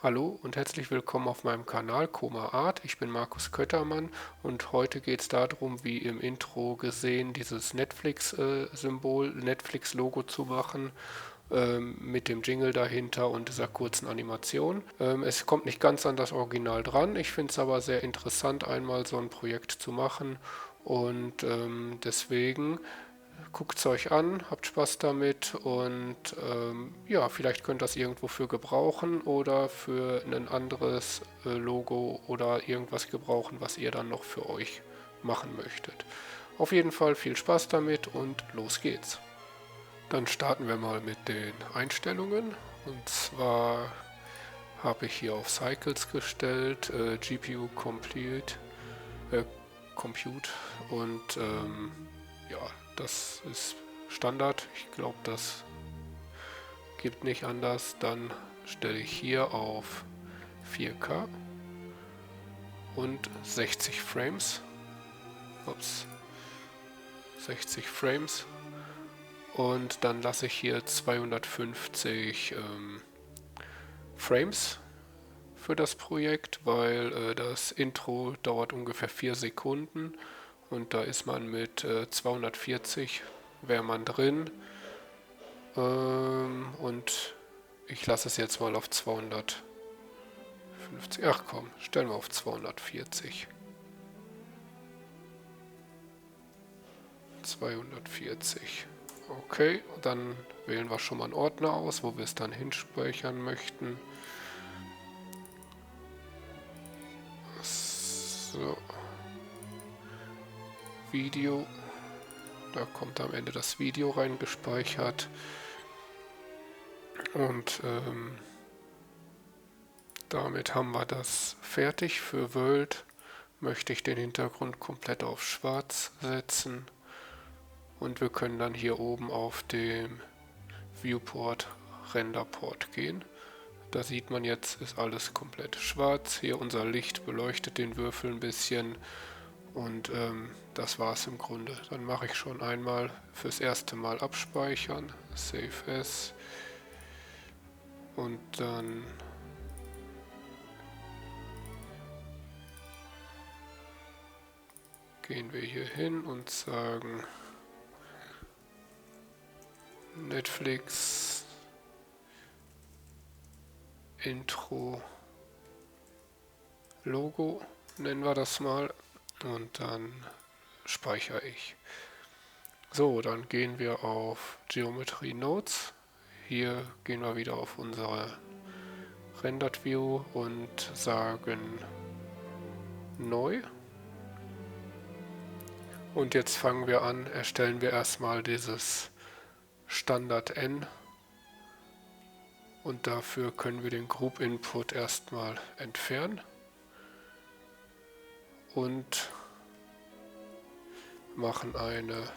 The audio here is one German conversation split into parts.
Hallo und herzlich willkommen auf meinem Kanal Koma Art. Ich bin Markus Köttermann und heute geht es darum, wie im Intro gesehen, dieses Netflix-Symbol, Netflix-Logo zu machen, mit dem Jingle dahinter und dieser kurzen Animation. Es kommt nicht ganz an das Original dran. Ich finde es aber sehr interessant, einmal so ein Projekt zu machen und deswegen guckt es euch an, habt Spaß damit und ja, vielleicht könnt ihr das irgendwo für gebrauchen oder für ein anderes Logo oder irgendwas gebrauchen, was ihr dann noch für euch machen möchtet. Auf jeden Fall viel Spaß damit und los geht's. Dann starten wir mal mit den Einstellungen. Und zwar habe ich hier auf Cycles gestellt, GPU äh, Compute und ja, das ist Standard. Ich glaube, das gibt nicht anders. Dann stelle ich hier auf 4K und 60 Frames. Ups, 60 Frames. Und dann lasse ich hier 250 Frames für das Projekt, weil das Intro dauert ungefähr 4 Sekunden und da ist man mit 240 wäre man drin. Und ich lasse es jetzt mal auf 250. Ach komm, stellen wir auf 240. 240. Okay, dann wählen wir schon mal einen Ordner aus, wo wir es dann hinspeichern möchten. So. Video. Da kommt am Ende das Video reingespeichert. Und damit haben wir das fertig. Für World möchte ich den Hintergrund komplett auf schwarz setzen. Und wir können dann hier oben auf dem Viewport Renderport gehen. Da sieht man jetzt, ist alles komplett schwarz. Hier unser Licht beleuchtet den Würfel ein bisschen. Und das war es im Grunde. Dann mache ich schon einmal fürs erste Mal abspeichern. Save as. Und dann gehen wir hier hin und sagen Netflix Intro Logo nennen wir das mal und dann speichere ich. So, dann gehen wir auf Geometry Nodes. Hier gehen wir wieder auf unsere Rendered View und sagen neu. Und jetzt fangen wir an, erstellen wir erstmal dieses Standard N und dafür können wir den Group Input erstmal entfernen und machen eine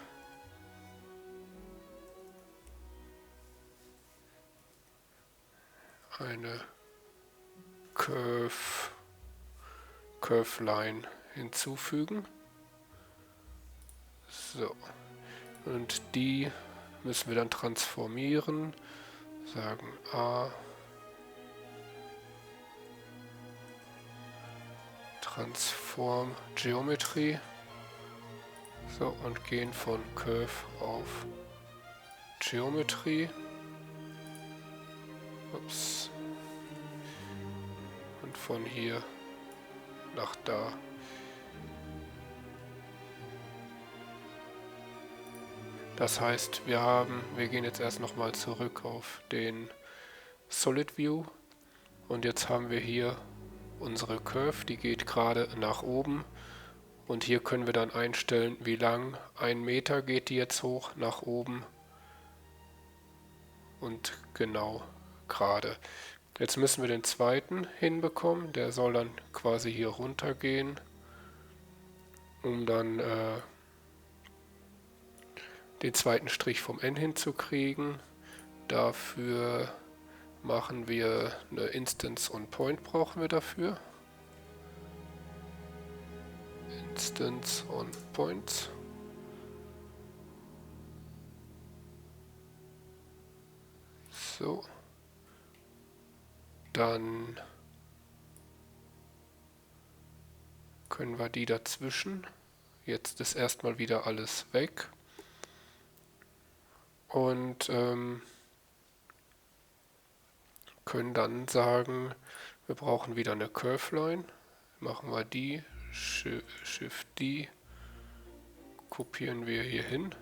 Curve Line hinzufügen. So, und die müssen wir dann transformieren. Sagen A, Transform Geometry. So, und gehen von Curve auf Geometry. Ups. Und von hier nach da. Das heißt, wir gehen jetzt erst nochmal zurück auf den Solid View und jetzt haben wir hier unsere Curve, die geht gerade nach oben und hier können wir dann einstellen, wie lang. 1 Meter geht die jetzt hoch nach oben und genau gerade. Jetzt müssen wir den zweiten hinbekommen, der soll dann quasi hier runter gehen, um dann den zweiten Strich vom N hinzukriegen. Dafür machen wir eine Instance on Point, brauchen wir dafür. Instance on Points. So. Dann können wir die dazwischen. Jetzt ist erstmal wieder alles weg. Und können dann sagen, wir brauchen wieder eine Curveline. Machen wir die, Shift die, kopieren wir hier hin.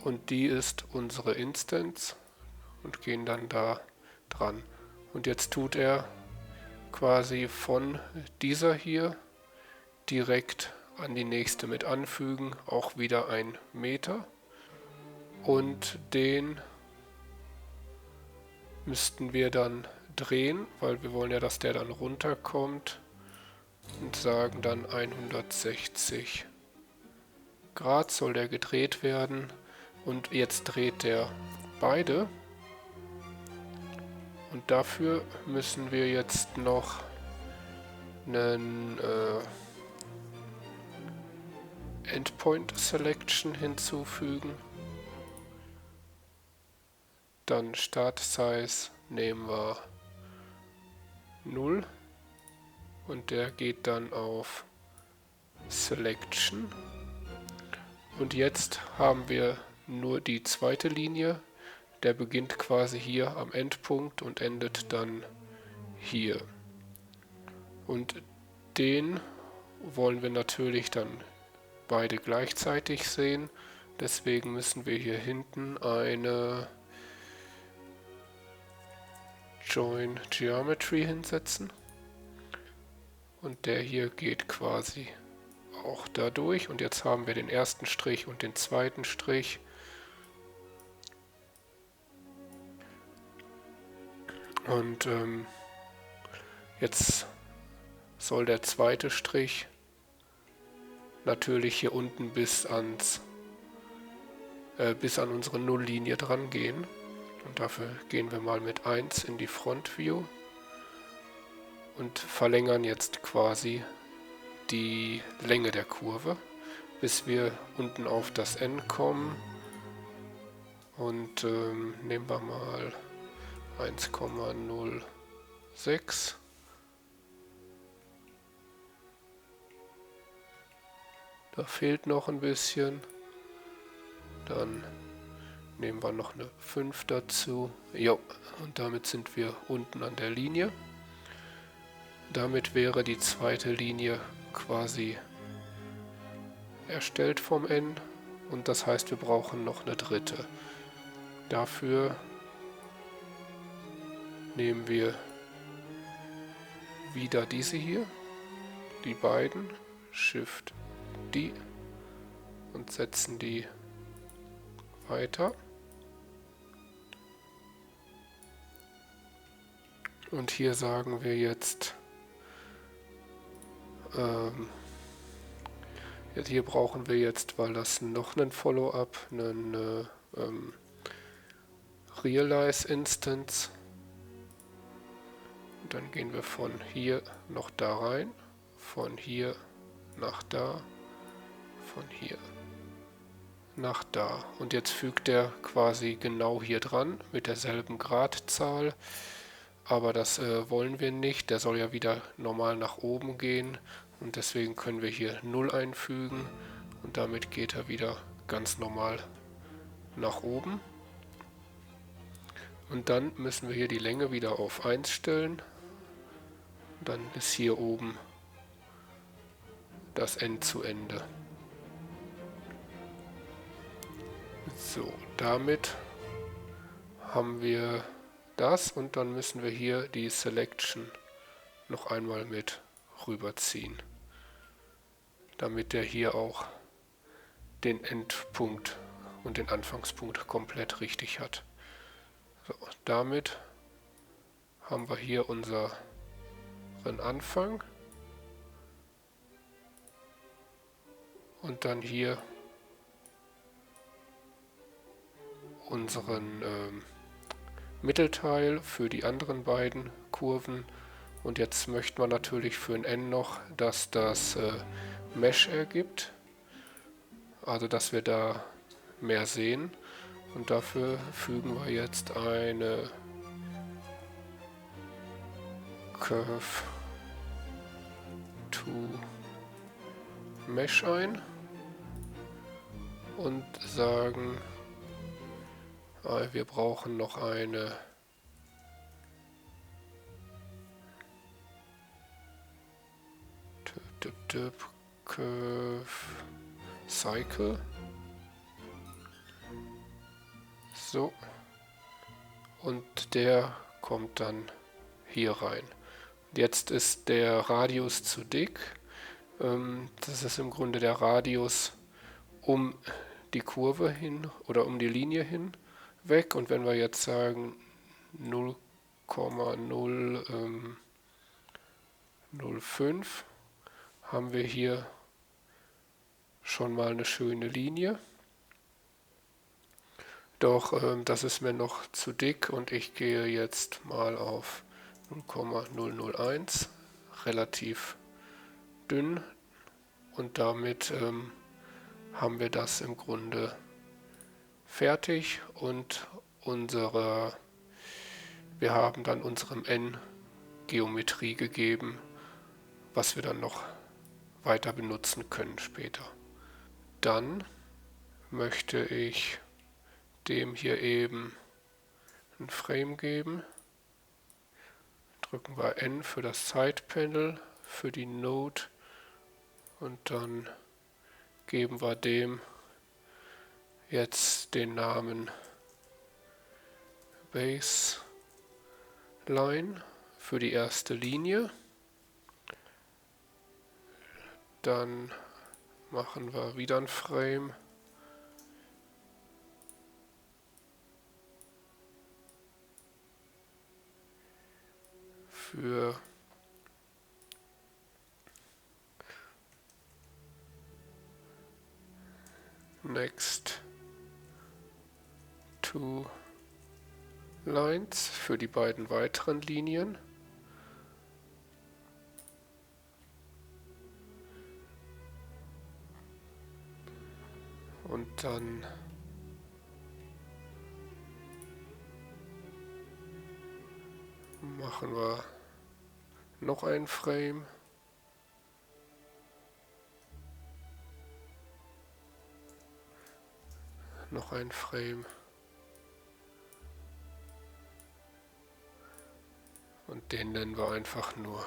Und die ist unsere Instance und gehen dann da dran. Und jetzt tut er quasi von dieser hier direkt an die nächste mit anfügen, auch wieder 1 Meter. Und den müssten wir dann drehen, weil wir wollen ja, dass der dann runterkommt, und sagen dann 160 Grad soll der gedreht werden. Und jetzt dreht der beide. Und dafür müssen wir jetzt noch einen Endpoint Selection hinzufügen. Dann Start Size nehmen wir 0 und der geht dann auf Selection. Und jetzt haben wir nur die zweite Linie. Der beginnt quasi hier am Endpunkt und endet dann hier. Und den wollen wir natürlich dann beide gleichzeitig sehen. Deswegen müssen wir hier hinten eine Join Geometry hinsetzen. Und der hier geht quasi auch da durch. Und jetzt haben wir den ersten Strich und den zweiten Strich. Und jetzt soll der zweite Strich natürlich hier unten bis an unsere Nulllinie dran gehen. Und dafür gehen wir mal mit 1 in die Front View und verlängern jetzt quasi die Länge der Kurve, bis wir unten auf das N kommen. Und nehmen wir mal 1,06. Da fehlt noch ein bisschen. Dann nehmen wir noch eine 5 dazu. Jo, und damit sind wir unten an der Linie. Damit wäre die zweite Linie quasi erstellt vom N. Und das heißt, wir brauchen noch eine dritte. Dafür nehmen wir wieder diese hier, die beiden, Shift die, und setzen die weiter. Und hier sagen wir jetzt, hier brauchen wir jetzt, weil das noch einen Follow-up, einen Realize Instance. Und dann gehen wir von hier noch da rein, von hier nach da, von hier nach da. Und jetzt fügt er quasi genau hier dran mit derselben Gradzahl. Aber das wollen wir nicht. Der soll ja wieder normal nach oben gehen. Und deswegen können wir hier 0 einfügen. Und damit geht er wieder ganz normal nach oben. Und dann müssen wir hier die Länge wieder auf 1 stellen. Dann ist hier oben das N zu Ende. So, damit haben wir das und dann müssen wir hier die Selection noch einmal mit rüberziehen, damit der hier auch den Endpunkt und den Anfangspunkt komplett richtig hat. So, damit haben wir hier unseren Anfang und dann hier unseren Mittelteil für die anderen beiden Kurven. Und jetzt möchte man natürlich für ein N noch, dass das Mesh ergibt, also dass wir da mehr sehen. Und dafür fügen wir jetzt eine Curve to Mesh ein und sagen, wir brauchen noch eine Curve Cycle. So. Und der kommt dann hier rein. Jetzt ist der Radius zu dick. Das ist im Grunde der Radius um die Kurve hin oder um die Linie hin weg. Und wenn wir jetzt sagen 0,005, haben wir hier schon mal eine schöne Linie. Doch das ist mir noch zu dick und ich gehe jetzt mal auf 0,001, relativ dünn, und damit haben wir das im Grunde fertig und wir haben dann unserem N Geometrie gegeben, was wir dann noch weiter benutzen können später. Dann möchte ich dem hier eben ein Frame geben. Drücken wir N für das Side-Panel, für die Node, und dann geben wir dem jetzt den Namen Baseline für die erste Linie. Dann machen wir wieder ein Frame. Für Next Two Lines für die beiden weiteren Linien. Und dann machen wir noch ein Frame. Noch ein Frame. Und den nennen wir einfach nur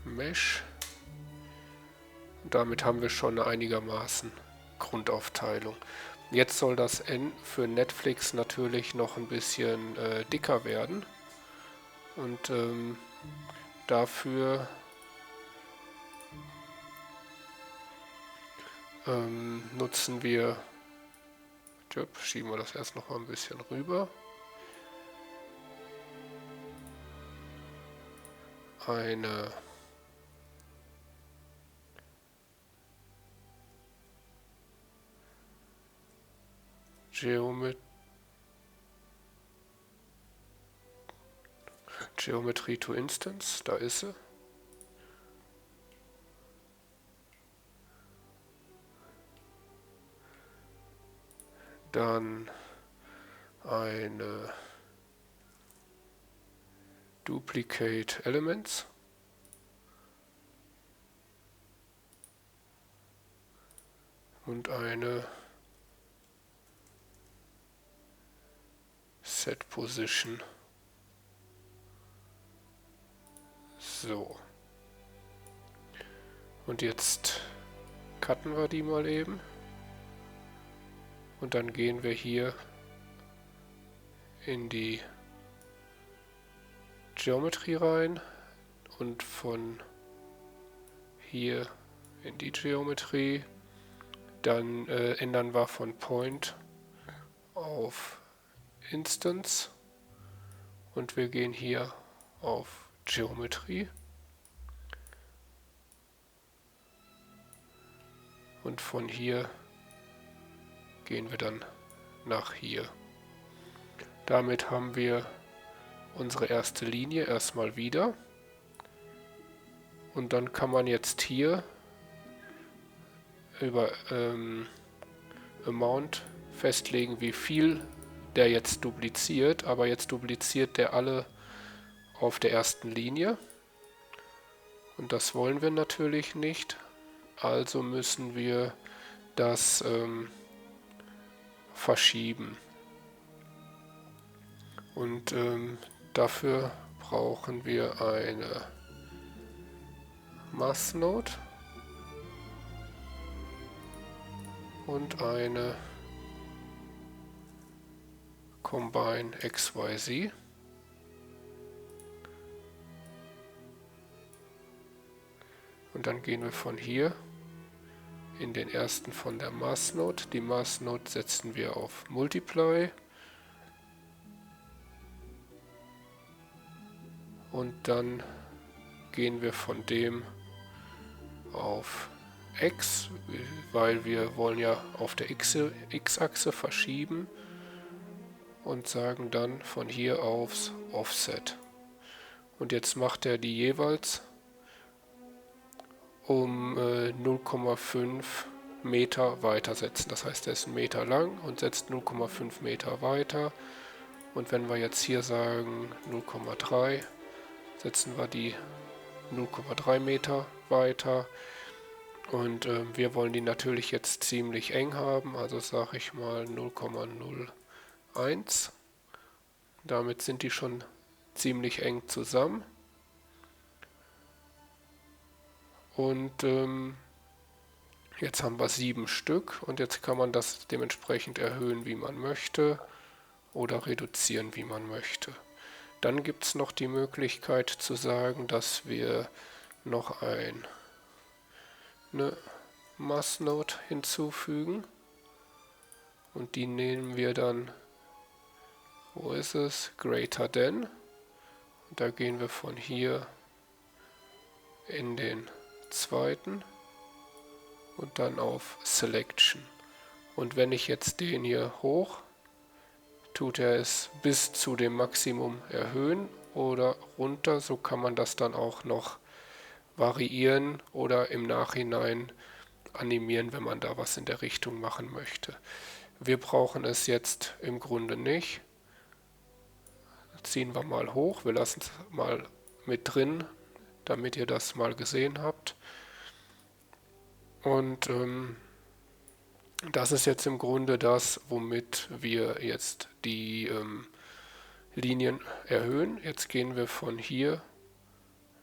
Mesh. Und damit haben wir schon eine einigermaßen Grundaufteilung. Jetzt soll das N für Netflix natürlich noch ein bisschen dicker werden. Und dafür nutzen wir, schieben wir das erst noch mal ein bisschen rüber, eine Geometry to Instance, da ist sie. Dann eine Duplicate Elements. Und eine Set Position. So. Und jetzt cutten wir die mal eben. Und dann gehen wir hier in die Geometry rein und von hier in die Geometry. Dann ändern wir von Point auf Instance und wir gehen hier auf Geometry und von hier gehen wir dann nach hier. Damit haben wir unsere erste Linie erstmal wieder und dann kann man jetzt hier über Amount festlegen, wie viel der jetzt dupliziert, aber jetzt dupliziert der alle auf der ersten Linie Und das wollen wir natürlich nicht. Also müssen wir das verschieben. Und dafür brauchen wir eine Mass-Node und eine Combine XYZ. Und dann gehen wir von hier in den ersten von der Mass-Node. Die Mass-Node setzen wir auf Multiply. Und dann gehen wir von dem auf X, weil wir wollen ja auf der X-Achse verschieben und sagen dann von hier aufs Offset. Und jetzt macht er die jeweils um 0,5 Meter weitersetzen. Das heißt, er ist 1 Meter lang und setzt 0,5 Meter weiter. Und wenn wir jetzt hier sagen 0,3, setzen wir die 0,3 Meter weiter. Und wir wollen die natürlich jetzt ziemlich eng haben, also sage ich mal 0,01. Damit sind die schon ziemlich eng zusammen. Und jetzt haben wir 7 Stück und jetzt kann man das dementsprechend erhöhen, wie man möchte, oder reduzieren, wie man möchte. Dann gibt es noch die Möglichkeit zu sagen, dass wir noch eine Mass-Node hinzufügen. Und die nehmen wir dann, wo ist es? Greater than. Und da gehen wir von hier in den zweiten und dann auf Selection. Und wenn ich jetzt den hier hoch, tut er es bis zu dem Maximum erhöhen oder runter. So kann man das dann auch noch variieren oder im Nachhinein animieren, wenn man da was in der Richtung machen möchte. Wir brauchen es jetzt im Grunde nicht. Ziehen wir mal hoch. Wir lassen es mal mit drin, damit ihr das mal gesehen habt. Und das ist jetzt im Grunde das, womit wir jetzt die Linien erhöhen. Jetzt gehen wir von hier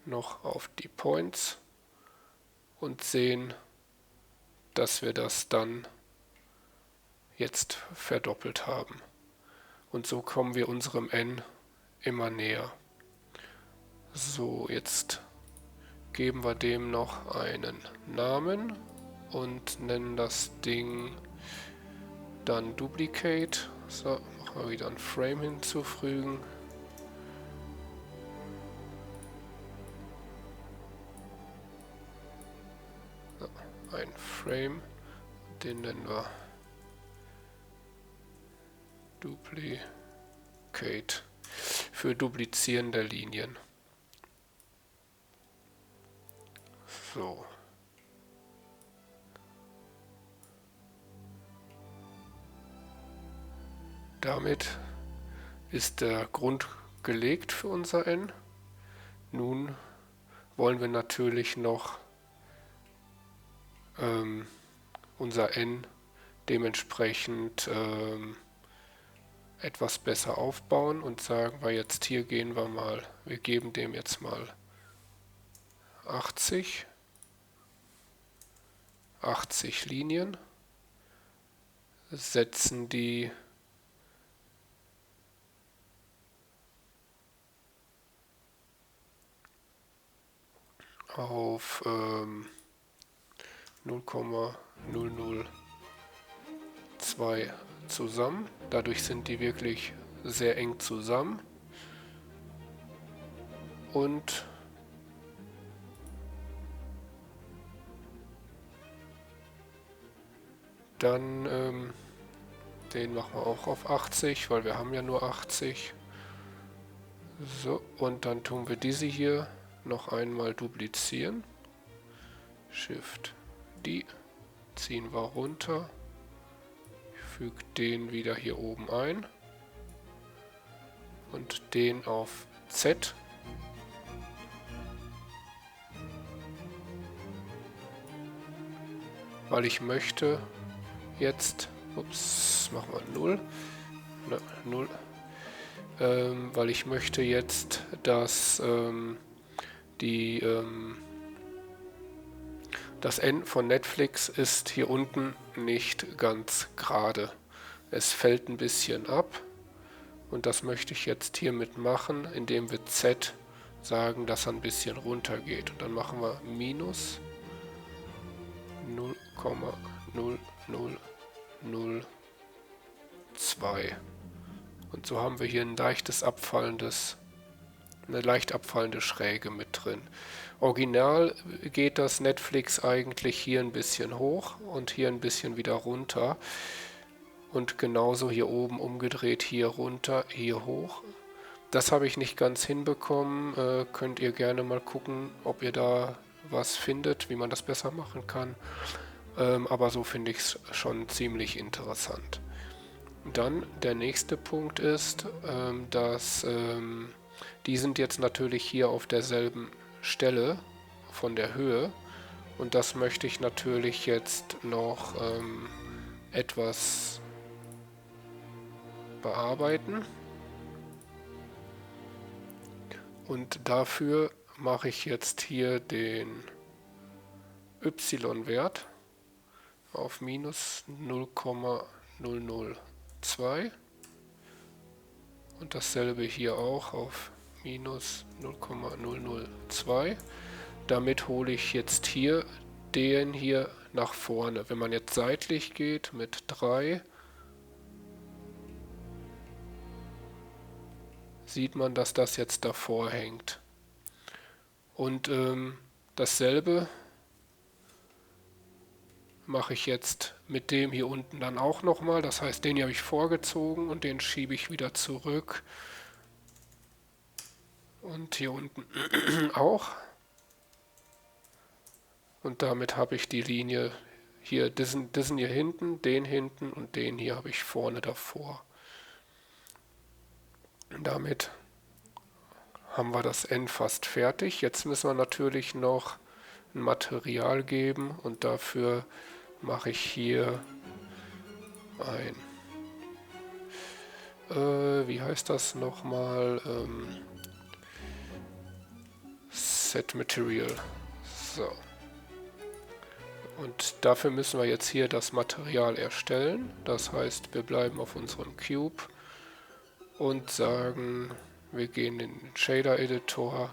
noch auf die Points und sehen, dass wir das dann jetzt verdoppelt haben. Und so kommen wir unserem n immer näher. So, jetzt geben wir dem noch einen Namen und nennen das Ding dann Duplicate. So, machen wir wieder ein Frame hinzufügen. So, ein Frame, den nennen wir Duplicate für Duplizieren der Linien. So. Damit ist der Grund gelegt für unser n. Nun wollen wir natürlich noch unser n dementsprechend etwas besser aufbauen und sagen wir jetzt, hier gehen wir mal, wir geben dem jetzt mal 80 Linien, setzen die auf 0,002 zusammen. Dadurch sind die wirklich sehr eng zusammen. Und dann den machen wir auch auf 80, weil wir haben ja nur 80. So, und dann tun wir diese hier noch einmal duplizieren. Shift D, ziehen wir runter. Ich füge den wieder hier oben ein und den auf Z. weil ich möchte jetzt, ups, machen wir 0, 0, weil ich möchte jetzt, dass das N von Netflix ist hier unten nicht ganz gerade. Es fällt ein bisschen ab und das möchte ich jetzt hiermit machen, indem wir Z sagen, dass er ein bisschen runter geht. Und dann machen wir minus 0,0002. Und so haben wir hier ein eine leicht abfallende Schräge mit drin. Original geht das Netflix eigentlich hier ein bisschen hoch und hier ein bisschen wieder runter. Und genauso hier oben umgedreht, hier runter, hier hoch. Das habe ich nicht ganz hinbekommen. Könnt ihr gerne mal gucken, ob ihr da was findet, wie man das besser machen kann. Aber so finde ich es schon ziemlich interessant. Dann der nächste Punkt ist, dass die sind jetzt natürlich hier auf derselben Stelle von der Höhe und das möchte ich natürlich jetzt noch etwas bearbeiten und dafür mache ich jetzt hier den y-Wert auf minus 0,002 und dasselbe hier auch auf minus 0,002. Damit hole ich jetzt hier den hier nach vorne. Wenn man jetzt seitlich geht mit 3, sieht man, dass das jetzt davor hängt. Und dasselbe mache ich jetzt mit dem hier unten dann auch nochmal. Das heißt, den hier habe ich vorgezogen und den schiebe ich wieder zurück. Und hier unten auch. Und damit habe ich die Linie hier, diesen hier hinten, den hinten und den hier habe ich vorne davor. Und damit haben wir das N fast fertig. Jetzt müssen wir natürlich noch ein Material geben und dafür mache ich hier ein, wie heißt das nochmal, Set Material. So. Und dafür müssen wir jetzt hier das Material erstellen. Das heißt, wir bleiben auf unserem Cube und sagen, wir gehen in den Shader Editor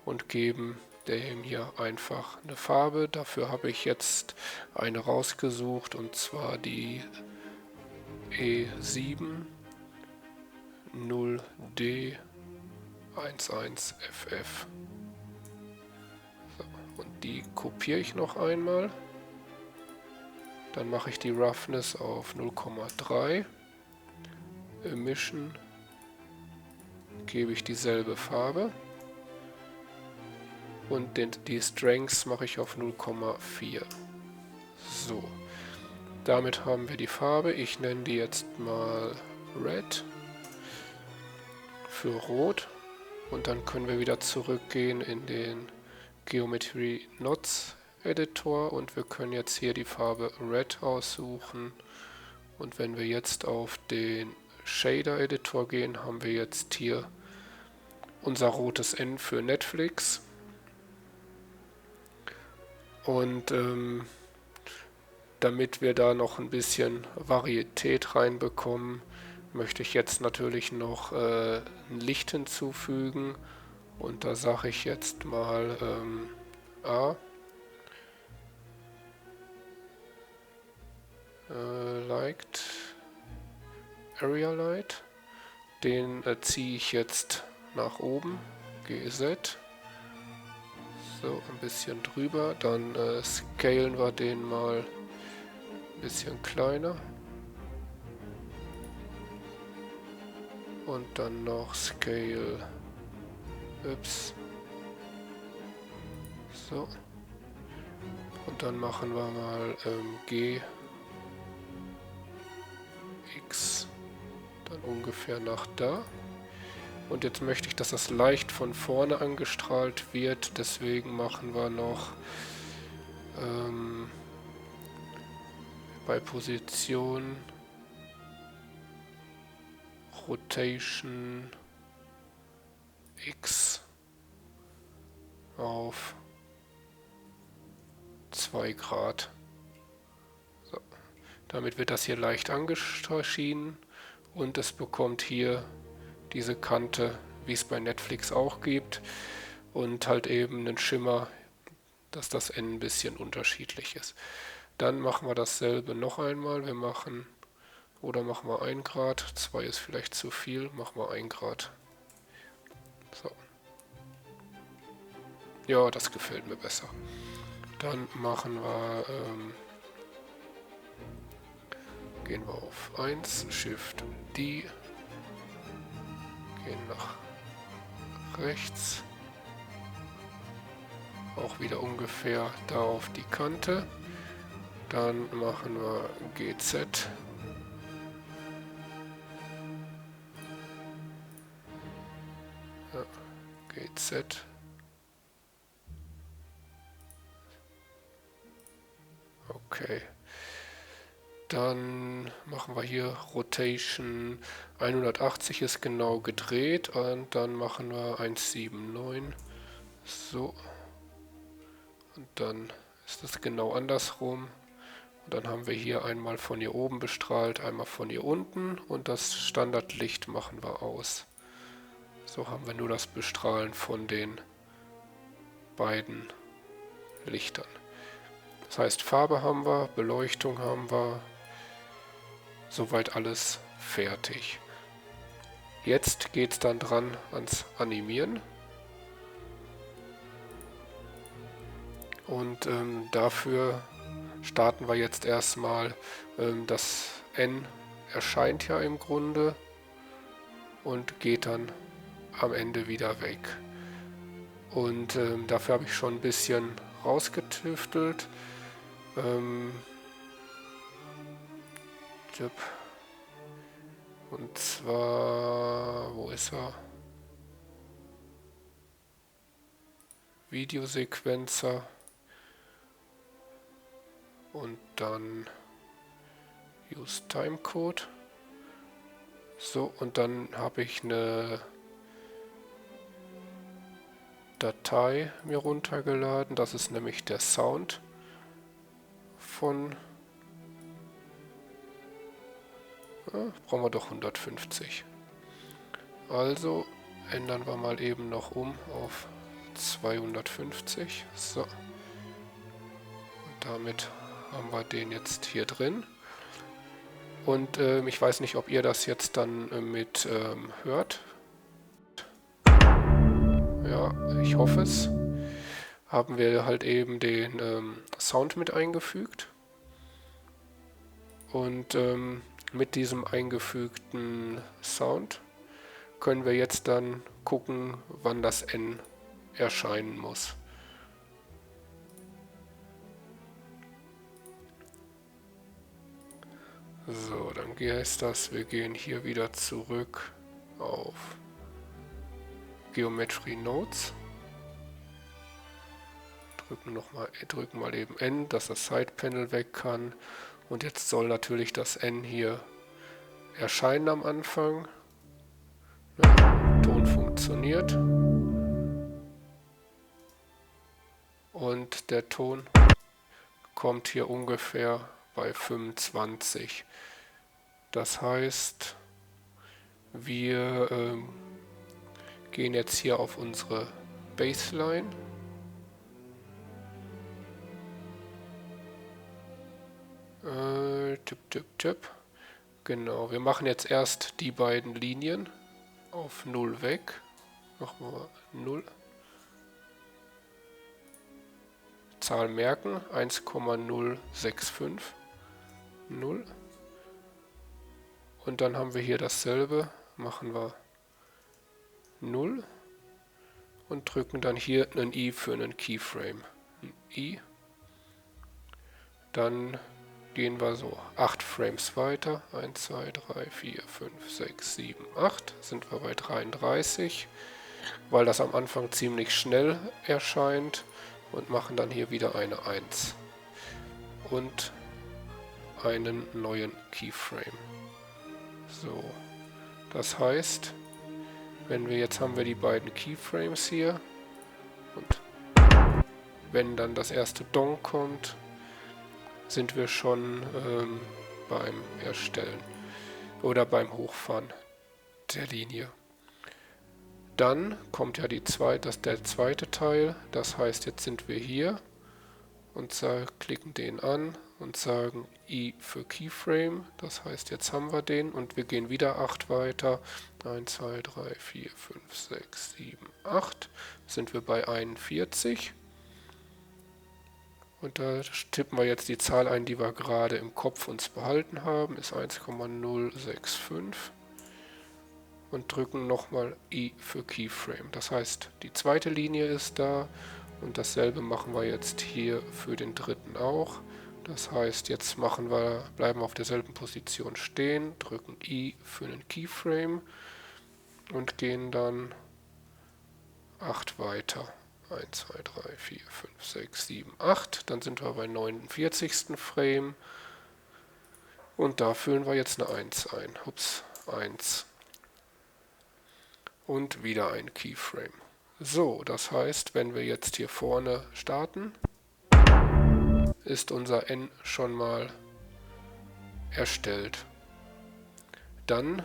und geben dem hier einfach eine Farbe. Dafür habe ich jetzt eine rausgesucht und zwar die E7 0D 11FF. So, und die kopiere ich noch einmal. Dann mache ich die Roughness auf 0,3. Emission gebe ich dieselbe Farbe. Und die Strengths mache ich auf 0,4. So. Damit haben wir die Farbe. Ich nenne die jetzt mal Red für Rot. Und dann können wir wieder zurückgehen in den Geometry Nodes Editor und wir können jetzt hier die Farbe Red aussuchen. Und wenn wir jetzt auf den Shader Editor gehen, haben wir jetzt hier unser rotes N für Netflix. Und damit wir da noch ein bisschen Varietät reinbekommen, möchte ich jetzt natürlich noch ein Licht hinzufügen. Und da sage ich jetzt mal A. Light, Area Light. Den ziehe ich jetzt nach oben. GZ. So, ein bisschen drüber. Dann scalen wir den mal ein bisschen kleiner. Und dann noch Scale Y. So. Und dann machen wir mal G X dann ungefähr nach da. Und jetzt möchte ich, dass das leicht von vorne angestrahlt wird. Deswegen machen wir noch bei Position Rotation X auf 2 Grad. So. Damit wird das hier leicht angeschienen und es bekommt hier diese Kante, wie es bei Netflix auch gibt, und halt eben einen Schimmer, dass das N ein bisschen unterschiedlich ist. Dann machen wir dasselbe noch einmal. Machen wir 1 Grad, 2 ist vielleicht zu viel, machen wir 1 Grad. So. Ja, das gefällt mir besser. Dann gehen wir auf 1, Shift D, gehen nach rechts, auch wieder ungefähr da auf die Kante. Dann machen wir GZ. Ja, GZ. Okay. Dann machen wir hier Rotation 180 ist genau gedreht und dann machen wir 179. So. Und dann ist es genau andersrum. Und dann haben wir hier einmal von hier oben bestrahlt, einmal von hier unten und das Standardlicht machen wir aus. So haben wir nur das Bestrahlen von den beiden Lichtern. Das heißt, Farbe haben wir, Beleuchtung haben wir, soweit alles fertig. Jetzt geht es dann dran ans Animieren. Und dafür starten wir jetzt erstmal. Das N erscheint ja im Grunde und geht dann am Ende wieder weg. Und dafür habe ich schon ein bisschen rausgetüftelt. Und zwar, wo ist er? Videosequenzer. Und dann Use Timecode. So, und dann habe ich eine Datei mir runtergeladen. Das ist nämlich der Sound von... brauchen wir doch 150. Also ändern wir mal eben noch um auf 250. So. Und damit haben wir den jetzt hier drin. Und ich weiß nicht, ob ihr das jetzt dann mit hört. Ja, ich hoffe es. Haben wir halt eben den Sound mit eingefügt. Und mit diesem eingefügten Sound können wir jetzt dann gucken, wann das N erscheinen muss. So, dann heißt das, wir gehen hier wieder zurück auf Geometry Nodes. Drücken mal eben N, dass das Side Panel weg kann. Und jetzt soll natürlich das N hier erscheinen am Anfang. Ja, Ton funktioniert. Und der Ton kommt hier ungefähr bei 25. Das heißt, wir gehen jetzt hier auf unsere Baseline. Tipp. Genau, wir machen jetzt erst die beiden Linien auf 0 weg. Machen wir 0. Zahl merken, 1,065. 0. Und dann haben wir hier dasselbe, machen wir 0 und drücken dann hier einen I für einen Keyframe. I. Dann gehen wir so 8 Frames weiter. 1, 2, 3, 4, 5, 6, 7, 8. Sind wir bei 33, weil das am Anfang ziemlich schnell erscheint, und machen dann hier wieder eine 1. Und einen neuen Keyframe. So, das heißt, wenn wir jetzt haben wir die beiden Keyframes hier und wenn dann das erste Dong kommt, sind wir schon beim Erstellen oder beim Hochfahren der Linie. Dann kommt ja der zweite Teil, das heißt, jetzt sind wir hier und klicken den an und sagen I für Keyframe, das heißt, jetzt haben wir den und wir gehen wieder 8 weiter. 1, 2, 3, 4, 5, 6, 7, 8, sind wir bei 41. Und da tippen wir jetzt die Zahl ein, die wir gerade im Kopf uns behalten haben, ist 1,065 und drücken nochmal I für Keyframe. Das heißt, die zweite Linie ist da und dasselbe machen wir jetzt hier für den dritten auch. Das heißt, jetzt bleiben wir auf derselben Position stehen, drücken I für einen Keyframe und gehen dann 8 weiter. 1, 2, 3, 4, 5, 6, 7, 8. Dann sind wir beim 49. Frame. Und da füllen wir jetzt eine 1 ein. Ups, 1. Und wieder ein Keyframe. So, das heißt, wenn wir jetzt hier vorne starten, ist unser N schon mal erstellt. Dann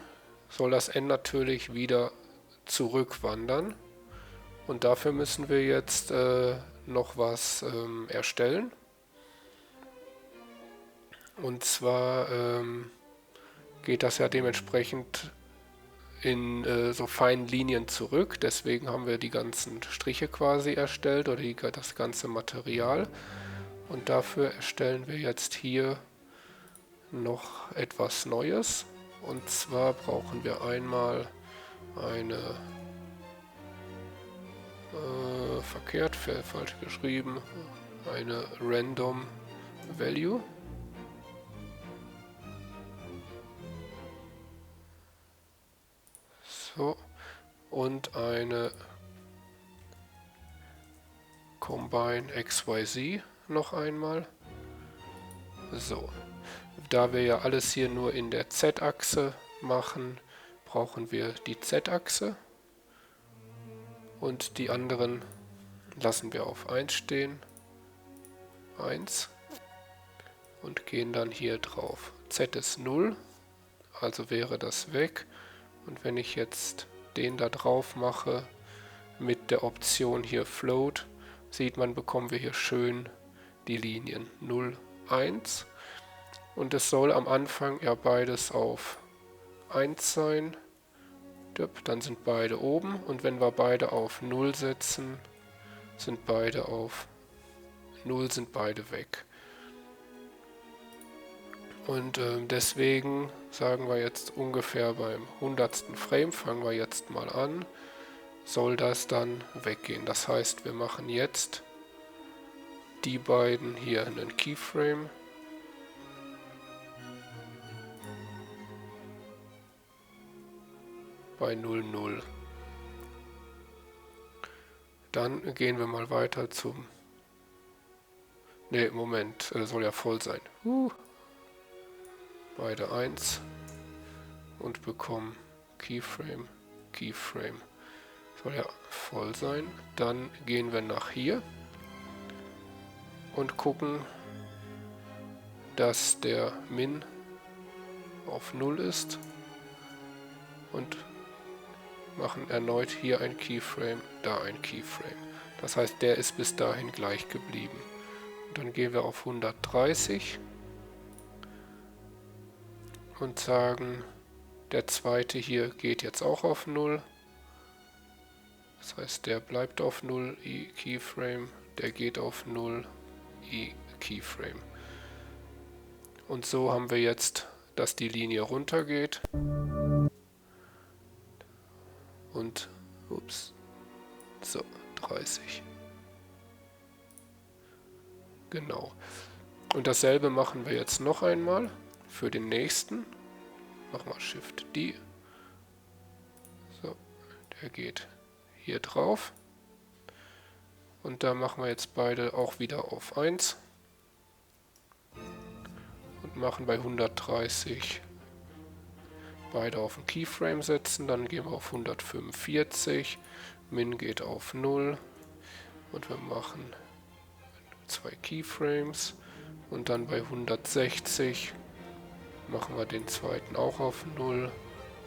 soll das N natürlich wieder zurückwandern. Und dafür müssen wir jetzt noch was erstellen. Und zwar geht das ja dementsprechend in so feinen Linien zurück. Deswegen haben wir die ganzen Striche quasi erstellt oder das ganze Material. Und dafür erstellen wir jetzt hier noch etwas Neues. Und zwar brauchen wir einmal eine falsch geschrieben, eine Random Value. So, und eine Combine XYZ noch einmal. So, da wir ja alles hier nur in der Z-Achse machen, brauchen wir die Z-Achse. Und die anderen lassen wir auf 1 stehen. 1. Und gehen dann hier drauf. Z ist 0, also wäre das weg. Und wenn ich jetzt den da drauf mache, mit der Option hier Float, sieht man, bekommen wir hier schön die Linien 0, 1. Und es soll am Anfang ja beides auf 1 sein. Dann sind beide oben und wenn wir beide auf 0 setzen, sind beide auf 0, sind beide weg. Und deswegen sagen wir jetzt ungefähr beim 100. Frame, fangen wir jetzt mal an, soll das dann weggehen. Das heißt, wir machen jetzt die beiden hier einen Keyframe. Bei 0, 0. Dann gehen wir mal weiter zum... Ne, Moment, soll ja voll sein. Beide 1 und bekommen Keyframe, Keyframe. Soll ja voll sein. Dann gehen wir nach hier und gucken, dass der Min auf 0 ist und machen erneut hier ein Keyframe, da ein Keyframe. Das heißt, der ist bis dahin gleich geblieben. Und dann gehen wir auf 130 und sagen, der zweite hier geht jetzt auch auf 0. Das heißt, der bleibt auf 0, I Keyframe, der geht auf 0, I Keyframe. Und so haben wir jetzt, dass die Linie runtergeht. Und, ups, so, 30. Genau. Und dasselbe machen wir jetzt noch einmal für den nächsten. Machen wir Shift D. So, der geht hier drauf. Und da machen wir jetzt beide auch wieder auf 1. Und machen bei 130, beide auf den Keyframe setzen, dann gehen wir auf 145, Min geht auf 0 und wir machen 2 Keyframes und dann bei 160 machen wir den zweiten auch auf 0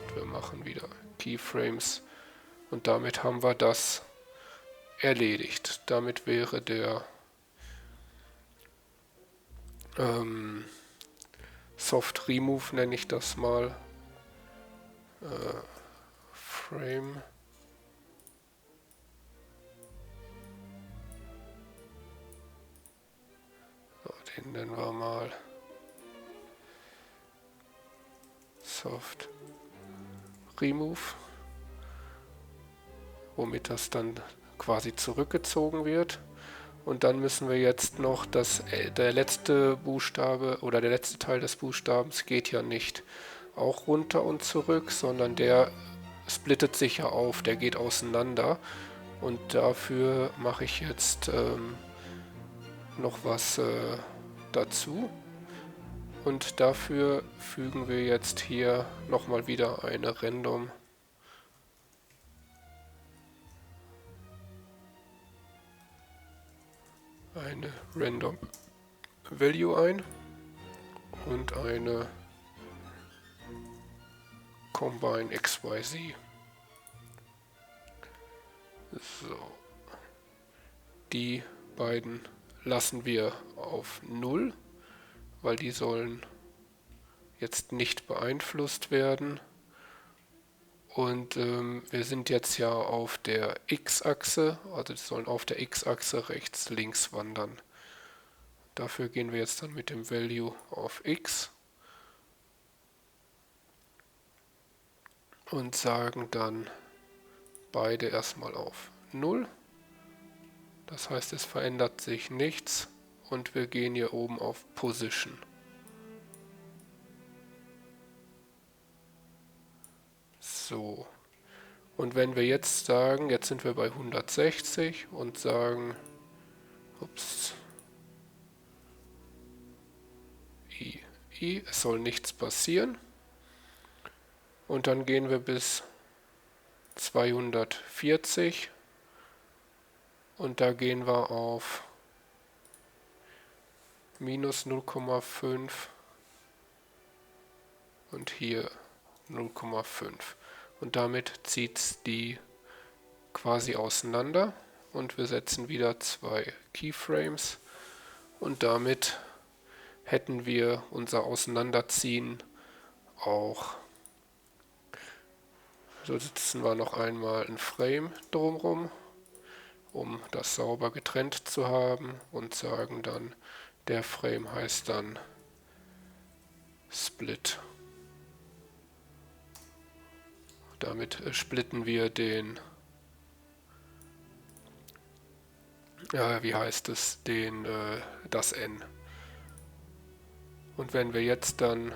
und wir machen wieder Keyframes und damit haben wir das erledigt. Damit wäre der Soft Remove, nenne ich das mal, Frame den nennen wir mal Soft Remove, womit das dann quasi zurückgezogen wird. Und dann müssen wir jetzt noch, der letzte Buchstabe oder der letzte Teil des Buchstabens geht ja nicht auch runter und zurück, sondern der splittet sich ja auf, der geht auseinander. Und dafür mache ich jetzt noch was dazu. Und dafür fügen wir jetzt hier nochmal wieder eine Random Value ein und eine Combine XYZ. So. Die beiden lassen wir auf 0, weil die sollen jetzt nicht beeinflusst werden. Und wir sind jetzt ja auf der X-Achse, also die sollen auf der X-Achse rechts, links wandern. Dafür gehen wir jetzt dann mit dem Value auf X und sagen dann beide erstmal auf 0. Das heißt, es verändert sich nichts und wir gehen hier oben auf Position. So. Und wenn wir jetzt sagen, jetzt sind wir bei 160 und sagen, ups, es soll nichts passieren. Und dann gehen wir bis 240 und da gehen wir auf minus 0,5 und hier 0,5. Und damit zieht es die quasi auseinander und wir setzen wieder 2 Keyframes und damit hätten wir unser Auseinanderziehen auch. So setzen wir noch einmal ein Frame drumherum, um das sauber getrennt zu haben und sagen dann, der Frame heißt dann Split. Damit splitten wir das N. Und wenn wir jetzt dann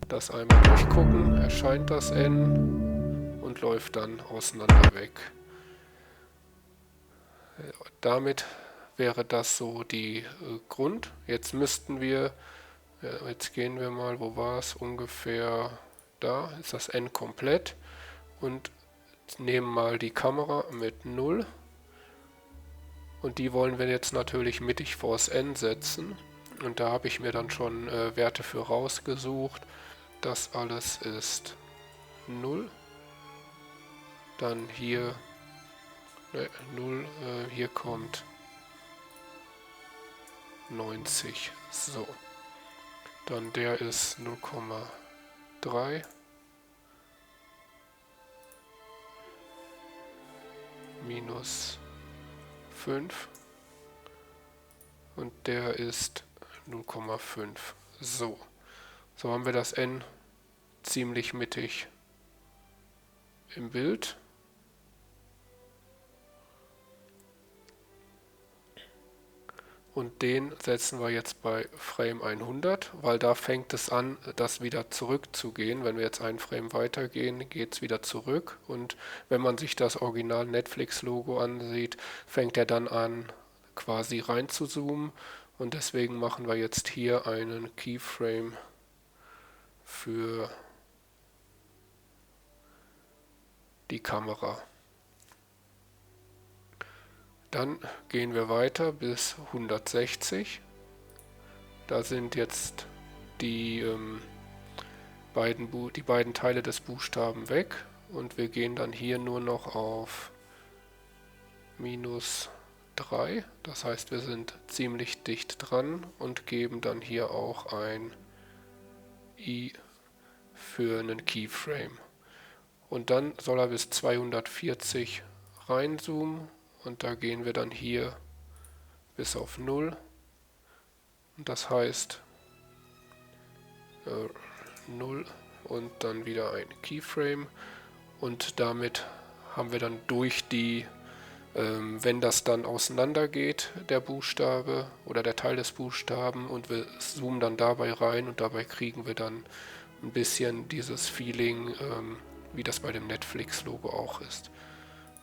das einmal durchgucken, erscheint das N und läuft dann auseinander weg. Damit wäre das so die Grund. Jetzt müssten wir, jetzt gehen wir mal, wo war es? Ungefähr da ist das N komplett und nehmen mal die Kamera mit 0 und die wollen wir jetzt natürlich mittig vors N setzen und da habe ich mir dann schon Werte für rausgesucht. Das alles ist 0, dann hier 0, hier kommt 90, so, dann der ist 0,3 minus 5 und der ist 0,5. So haben wir das N ziemlich mittig im Bild. Und den setzen wir jetzt bei Frame 100, weil da fängt es an, das wieder zurückzugehen. Wenn wir jetzt einen Frame weitergehen, geht es wieder zurück. Und wenn man sich das Original Netflix-Logo ansieht, fängt er dann an, quasi rein zu zoomen. Und deswegen machen wir jetzt hier einen Keyframe für die Kamera. Dann gehen wir weiter bis 160. Da sind jetzt die beiden Teile des Buchstaben weg und wir gehen dann hier nur noch auf -3. Das heißt, wir sind ziemlich dicht dran und geben dann hier auch ein I für einen Keyframe. Und dann soll er bis 240 reinzoomen und da gehen wir dann hier bis auf 0. Und das heißt 0 und dann wieder ein Keyframe. Und damit haben wir dann durch die, wenn das dann auseinander geht, der Buchstabe oder der Teil des Buchstaben, und wir zoomen dann dabei rein und dabei kriegen wir dann ein bisschen dieses Feeling, wie das bei dem Netflix-Logo auch ist.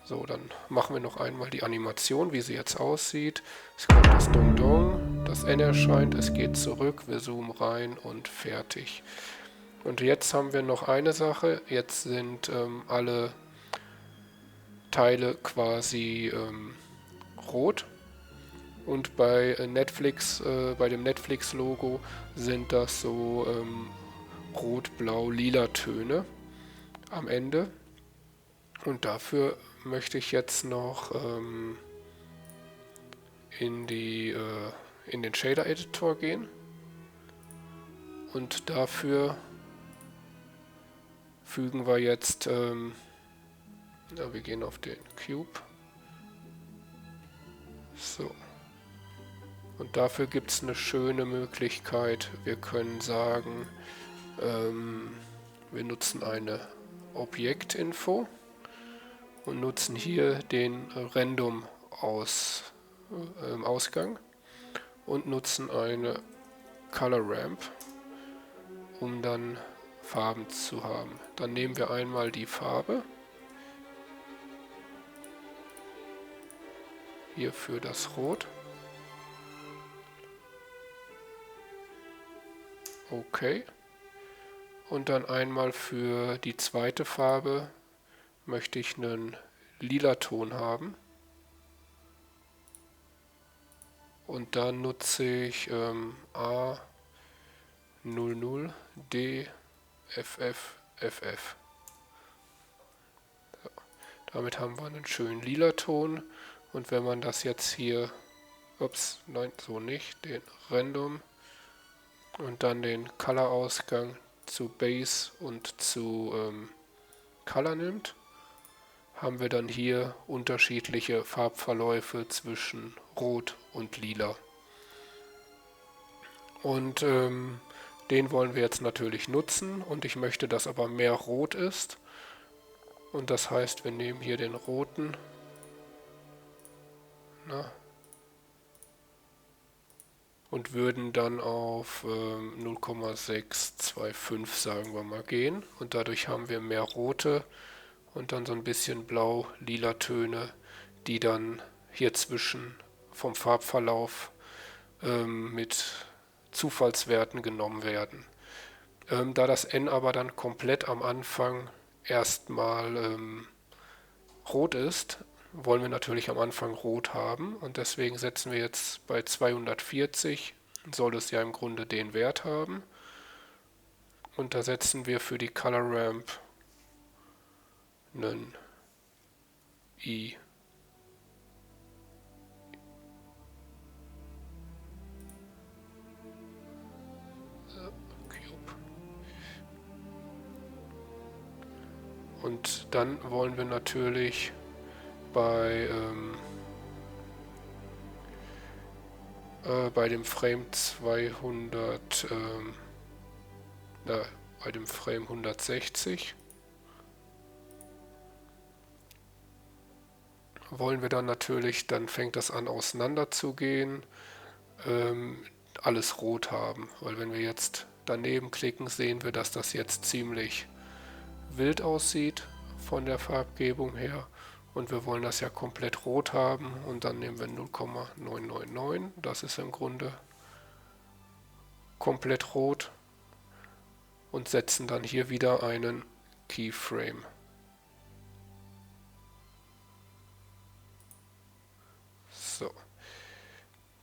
So, dann machen wir noch einmal die Animation, wie sie jetzt aussieht. Es kommt das Dong-Dong, das N erscheint, es geht zurück, wir zoomen rein und fertig. Und jetzt haben wir noch eine Sache, jetzt sind alle Teile quasi rot. Und bei Netflix, bei dem Netflix-Logo sind das so rot, blau, lila Töne am Ende. Und dafür möchte ich jetzt noch in den Shader Editor gehen. Und dafür fügen wir jetzt, wir gehen auf den Cube. So. Und dafür gibt es eine schöne Möglichkeit. Wir können sagen, wir nutzen eine Objektinfo und nutzen hier den Random Ausgang und nutzen eine Color Ramp, um dann Farben zu haben. Dann nehmen wir einmal die Farbe hier für das Rot. Okay. Und dann einmal für die zweite Farbe möchte ich einen lila Ton haben. Und dann nutze ich A00D FF. So. Damit haben wir einen schönen lila Ton. Und wenn man das jetzt hier, ups, nein, so nicht, den Random und dann den Color-Ausgang zu Base und zu Color nimmt, haben wir dann hier unterschiedliche Farbverläufe zwischen Rot und Lila. Und den wollen wir jetzt natürlich nutzen und ich möchte, dass aber mehr Rot ist. Und das heißt, wir nehmen hier den roten, und würden dann auf 0,625 sagen wir mal gehen. Und dadurch haben wir mehr rote und dann so ein bisschen blau-lila Töne, die dann hier zwischen vom Farbverlauf mit Zufallswerten genommen werden. Da das N aber dann komplett am Anfang erstmal rot ist, wollen wir natürlich am Anfang rot haben und deswegen setzen wir jetzt bei 240, soll es ja im Grunde den Wert haben. Und da setzen wir für die Color Ramp einen I. Und dann wollen wir natürlich bei dem Frame 200, bei dem Frame 160 wollen wir dann natürlich, dann fängt das an auseinander zu gehen, alles rot haben, weil wenn wir jetzt daneben klicken, sehen wir, dass das jetzt ziemlich wild aussieht von der Farbgebung her und wir wollen das ja komplett rot haben und dann nehmen wir 0,999, das ist im Grunde komplett rot und setzen dann hier wieder einen Keyframe. So,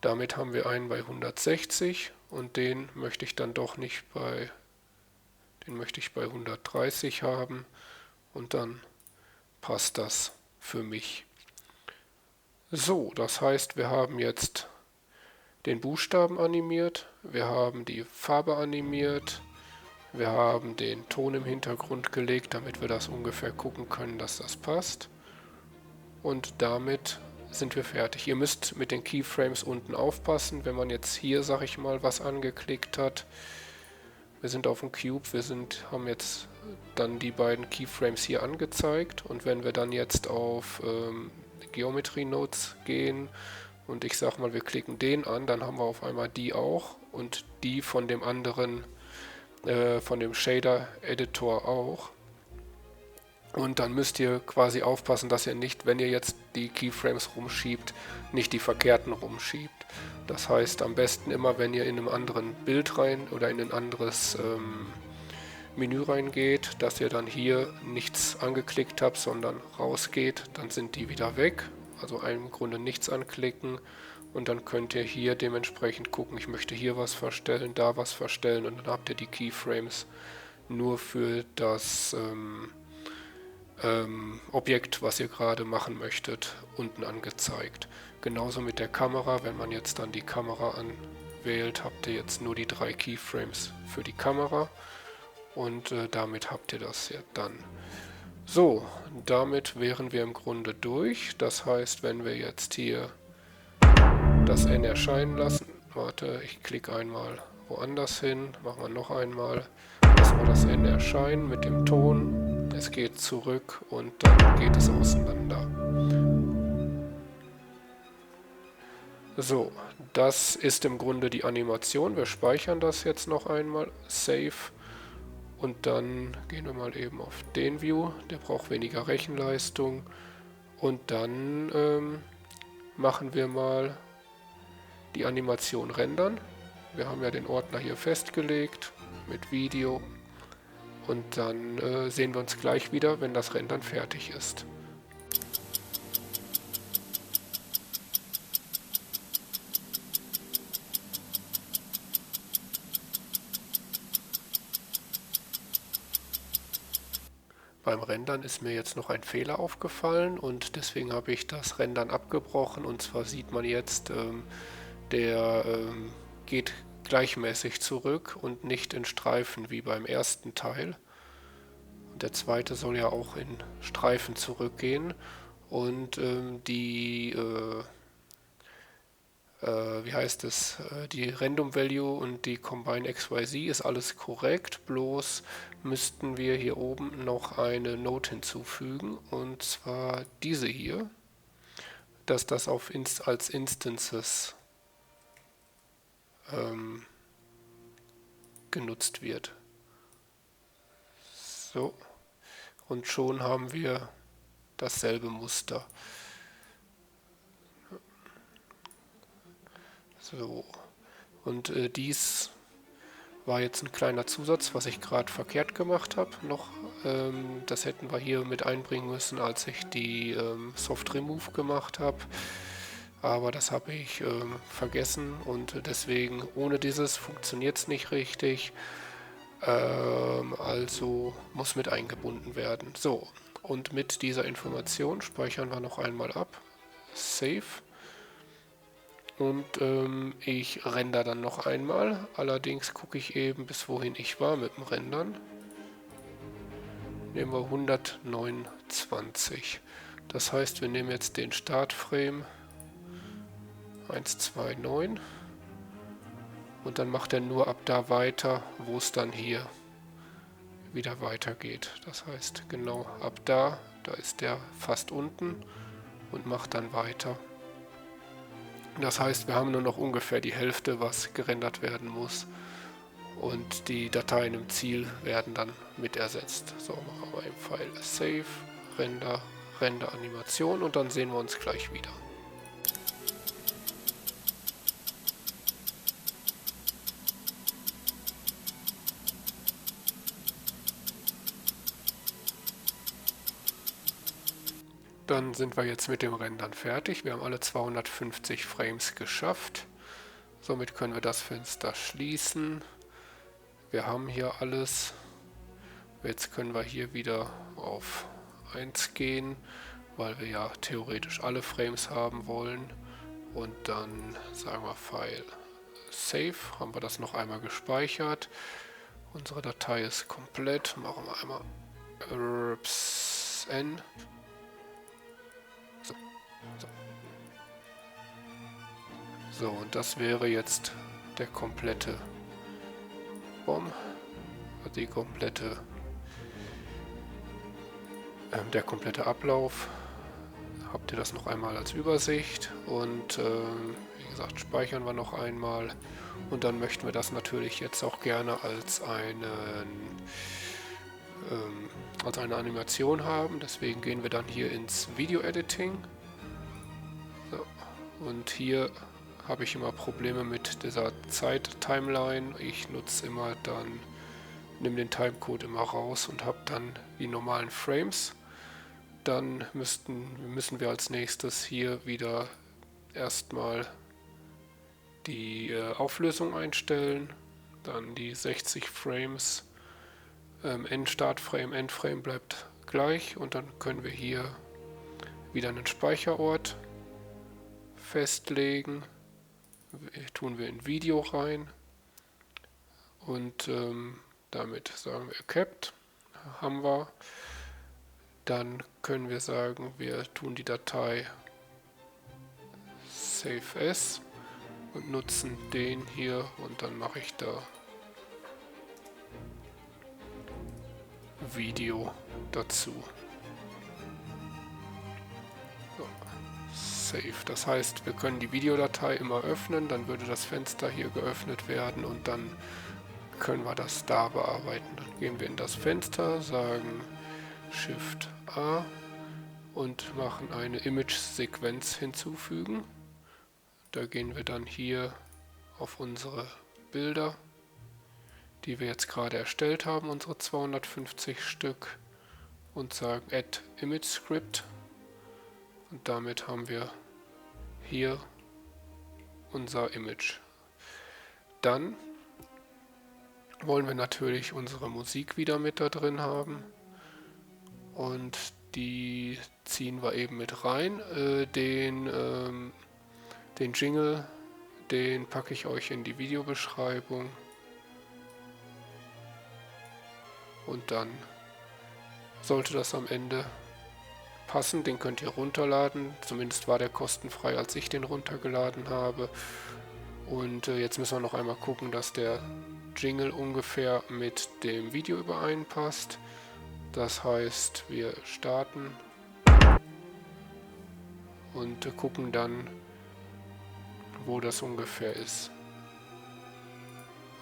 damit haben wir einen bei 160 und den möchte ich dann doch nicht den möchte ich bei 130 haben und dann passt das für mich. So, das heißt, wir haben jetzt den Buchstaben animiert, wir haben die Farbe animiert, wir haben den Ton im Hintergrund gelegt, damit wir das ungefähr gucken können, dass das passt. Und damit sind wir fertig. Ihr müsst mit den Keyframes unten aufpassen, wenn man jetzt hier, sag ich mal, was angeklickt hat. Wir sind auf dem Cube, haben jetzt dann die beiden Keyframes hier angezeigt und wenn wir dann jetzt auf Geometry Nodes gehen und ich sag mal, wir klicken den an, dann haben wir auf einmal die auch und die von dem anderen, von dem Shader Editor auch. Und dann müsst ihr quasi aufpassen, dass ihr nicht, wenn ihr jetzt die Keyframes rumschiebt, nicht die verkehrten rumschiebt. Das heißt, am besten immer, wenn ihr in einem anderen Bild rein oder in ein anderes Menü reingeht, dass ihr dann hier nichts angeklickt habt, sondern rausgeht, dann sind die wieder weg. Also im Grunde nichts anklicken und dann könnt ihr hier dementsprechend gucken, ich möchte hier was verstellen, da was verstellen und dann habt ihr die Keyframes nur für das Objekt, was ihr gerade machen möchtet, unten angezeigt. Genauso mit der Kamera, wenn man jetzt dann die Kamera anwählt, habt ihr jetzt nur die 3 Keyframes für die Kamera und damit habt ihr das ja dann. So, damit wären wir im Grunde durch. Das heißt, wenn wir jetzt hier das N erscheinen lassen, warte, ich klicke einmal woanders hin, machen wir noch einmal, lassen wir das N erscheinen mit dem Ton. Es geht zurück und dann geht es auseinander. So, das ist im Grunde die Animation. Wir speichern das jetzt noch einmal. Save. Und dann gehen wir mal eben auf den View. Der braucht weniger Rechenleistung. Und dann machen wir mal die Animation rendern. Wir haben ja den Ordner hier festgelegt mit Video. Und dann sehen wir uns gleich wieder, wenn das Rendern fertig ist. Beim Rendern ist mir jetzt noch ein Fehler aufgefallen und deswegen habe ich das Rendern abgebrochen. Und zwar sieht man jetzt, der geht gleichmäßig zurück und nicht in Streifen wie beim ersten Teil. Und der zweite soll ja auch in Streifen zurückgehen. Und wie heißt es, die Random Value und die Combine XYZ ist alles korrekt, bloß müssten wir hier oben noch eine Node hinzufügen, und zwar diese hier, dass das als Instances genutzt wird. So, und schon haben wir dasselbe Muster. So, und dies war jetzt ein kleiner Zusatz, was ich gerade verkehrt gemacht habe. Das hätten wir hier mit einbringen müssen, als ich die Soft Remove gemacht habe. Aber das habe ich vergessen und deswegen ohne dieses funktioniert es nicht richtig. Also muss mit eingebunden werden. So, und mit dieser Information speichern wir noch einmal ab. Save. Und ich rendere dann noch einmal. Allerdings gucke ich eben, bis wohin ich war mit dem Rendern. Nehmen wir 129. Das heißt, wir nehmen jetzt den Startframe 129 und dann macht er nur ab da weiter, wo es dann hier wieder weitergeht. Das heißt, genau ab da ist der fast unten und macht dann weiter. Das heißt, wir haben nur noch ungefähr die Hälfte, was gerendert werden muss. Und die Dateien im Ziel werden dann mit ersetzt. So, machen wir im Pfeil Save, Render, Render Animation und dann sehen wir uns gleich wieder. Dann sind wir jetzt mit dem Rendern fertig. Wir haben alle 250 Frames geschafft. Somit können wir das Fenster schließen. Wir haben hier alles. Jetzt können wir hier wieder auf 1 gehen, weil wir ja theoretisch alle Frames haben wollen. Und dann sagen wir File Save, haben wir das noch einmal gespeichert. Unsere Datei ist komplett. Machen wir einmal n. So, und das wäre jetzt der komplette der komplette Ablauf. Habt ihr das noch einmal als Übersicht und wie gesagt, speichern wir noch einmal und dann möchten wir das natürlich jetzt auch gerne als eine Animation haben. Deswegen gehen wir dann hier ins Video Editing. So, und hier habe ich immer Probleme mit dieser Zeit-Timeline. Ich nutze immer dann, nehme den Timecode immer raus und habe dann die normalen Frames. Dann müssen wir als nächstes hier wieder erstmal die Auflösung einstellen, dann die 60 Frames, Startframe, Endframe bleibt gleich und dann können wir hier wieder einen Speicherort festlegen. Tun wir in Video rein und damit sagen wir Capped, haben wir. Dann können wir sagen, wir tun die Datei Save As und nutzen den hier und dann mache ich da Video dazu. So. Save. Das heißt, wir können die Videodatei immer öffnen, dann würde das Fenster hier geöffnet werden und dann können wir das da bearbeiten. Dann gehen wir in das Fenster, sagen Shift A und machen eine Image-Sequenz hinzufügen. Da gehen wir dann hier auf unsere Bilder, die wir jetzt gerade erstellt haben, unsere 250 Stück und sagen Add Image Script und damit haben wir hier unser Image. Dann wollen wir natürlich unsere Musik wieder mit da drin haben und die ziehen wir eben mit rein. Den Jingle, den packe ich euch in die Videobeschreibung und dann sollte das am Ende passen. Den könnt ihr runterladen, zumindest war der kostenfrei, als ich den runtergeladen habe. Und jetzt müssen wir noch einmal gucken, dass der Jingle ungefähr mit dem Video übereinpasst. Das heißt, wir starten und gucken dann, wo das ungefähr ist.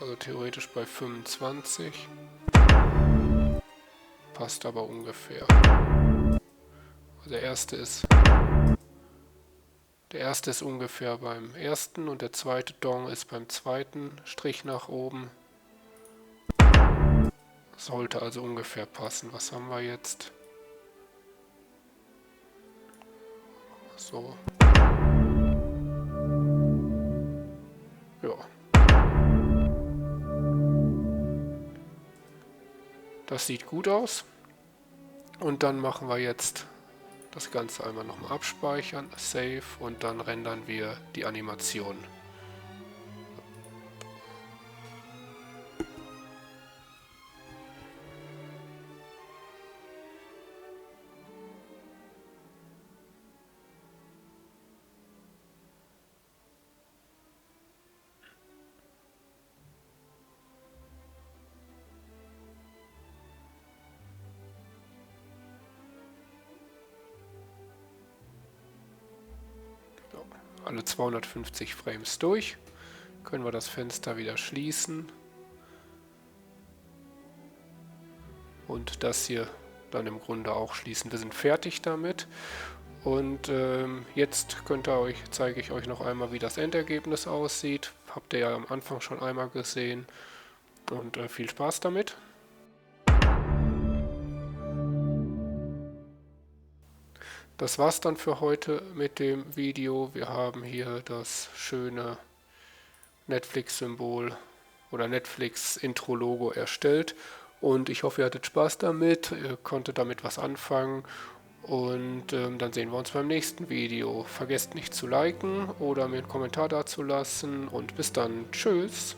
Also theoretisch bei 25. Passt aber ungefähr. Der erste ist ungefähr beim ersten und der zweite Dong ist beim zweiten Strich nach oben. Sollte also ungefähr passen. Was haben wir jetzt? So. Ja. Das sieht gut aus. Und dann machen wir jetzt das Ganze einmal nochmal abspeichern, Save und dann rendern wir die Animation. Alle 250 Frames durch. Können wir das Fenster wieder schließen. Und das hier dann im Grunde auch schließen. Wir sind fertig damit. Und jetzt zeige ich euch noch einmal, wie das Endergebnis aussieht. Habt ihr ja am Anfang schon einmal gesehen. Und viel Spaß damit. Das war's dann für heute mit dem Video. Wir haben hier das schöne Netflix-Symbol oder Netflix-Intro-Logo erstellt. Und ich hoffe, ihr hattet Spaß damit, ihr konntet damit was anfangen. Und dann sehen wir uns beim nächsten Video. Vergesst nicht zu liken oder mir einen Kommentar dazulassen. Und bis dann. Tschüss.